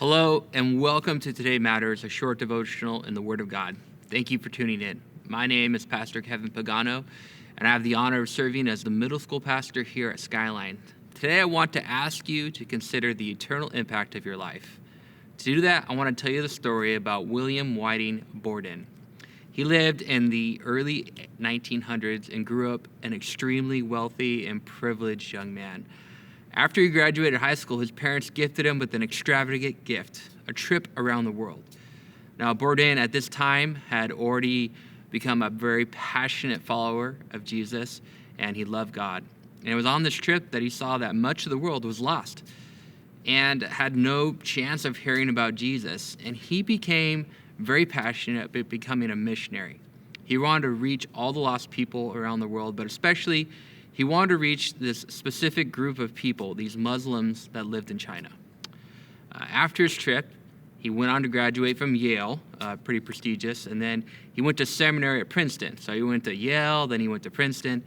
Hello, and welcome to Today Matters, a short devotional in the Word of God. Thank you for tuning in. My name is Pastor Kevin Pagano, and I have the honor of serving as the middle school pastor here at Skyline. Today, I want to ask you to consider the eternal impact of your life. To do that, I want to tell you the story about William Whiting Borden. He lived in the early 1900s and grew up an extremely wealthy and privileged young man. After he graduated high school, his parents gifted him with an extravagant gift, a trip around the world. Now, Bourdain at this time had already become a very passionate follower of Jesus, and he loved God. And it was on this trip that he saw that much of the world was lost and had no chance of hearing about Jesus. And he became very passionate about becoming a missionary. He wanted to reach all the lost people around the world, but especially he wanted to reach this specific group of people, these Muslims that lived in China. After his trip, he went on to graduate from Yale, pretty prestigious, and then he went to seminary at Princeton. So he went to Yale, then he went to Princeton.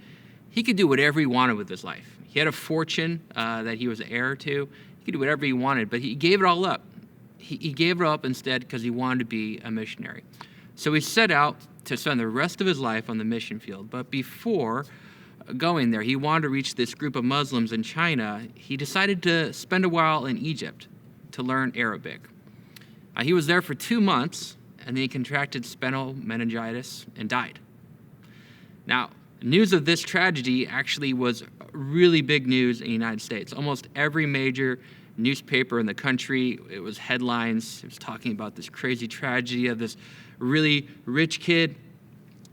He could do whatever he wanted with his life. He had a fortune that he was heir to. He could do whatever he wanted, but he gave it all up. He gave it up instead because he wanted to be a missionary. So he set out to spend the rest of his life on the mission field. But before going there, he wanted to reach this group of Muslims in China. He decided to spend a while in Egypt to learn Arabic. He was there for 2 months, and then he contracted spinal meningitis and died. Now, news of this tragedy actually was really big news in the United States. Almost every major newspaper in the country, it was headlines. It was talking about this crazy tragedy of this really rich kid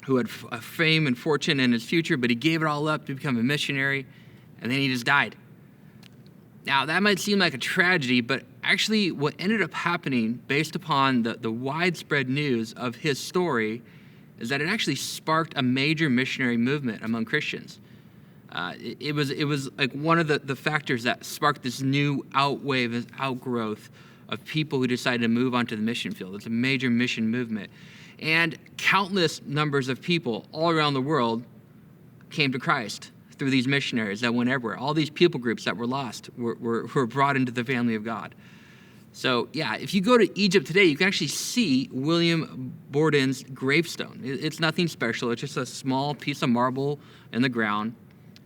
who had fame and fortune in his future, but he gave it all up to become a missionary, and then he just died. Now, that might seem like a tragedy, but actually what ended up happening based upon the widespread news of his story is that it actually sparked a major missionary movement among Christians. It was like one of the factors that sparked this new outwave, this outgrowth of people who decided to move onto the mission field. It's a major mission movement. And countless numbers of people all around the world came to Christ through these missionaries that went everywhere. All these people groups that were lost were brought into the family of God. So yeah, if you go to Egypt today, you can actually see William Borden's gravestone. It's nothing special. It's just a small piece of marble in the ground.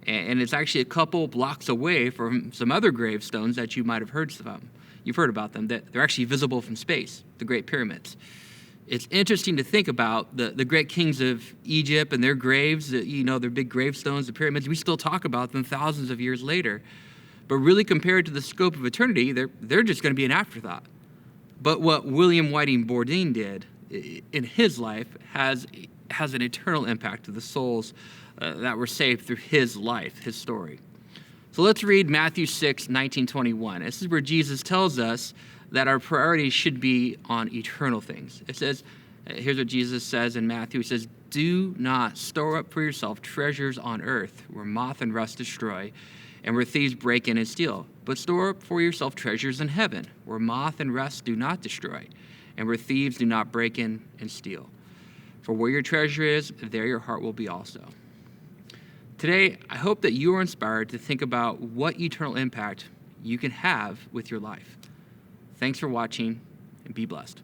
And it's actually a couple blocks away from some other gravestones that you might have heard about. You've heard about them, that they're actually visible from space, the Great Pyramids. It's interesting to think about the great kings of Egypt and their graves, their big gravestones, the pyramids. We still talk about them thousands of years later. But really compared to the scope of eternity, they're just going to be an afterthought. But what William Whiting Borden did in his life has an eternal impact to the souls that were saved through his life, his story. So let's read Matthew 6:19-21. This is where Jesus tells us that our priorities should be on eternal things. It says, here's what Jesus says in Matthew. He says, "Do not store up for yourself treasures on earth where moth and rust destroy and where thieves break in and steal. But store up for yourself treasures in heaven where moth and rust do not destroy and where thieves do not break in and steal. For where your treasure is, there your heart will be also." Today, I hope that you are inspired to think about what eternal impact you can have with your life. Thanks for watching, and be blessed.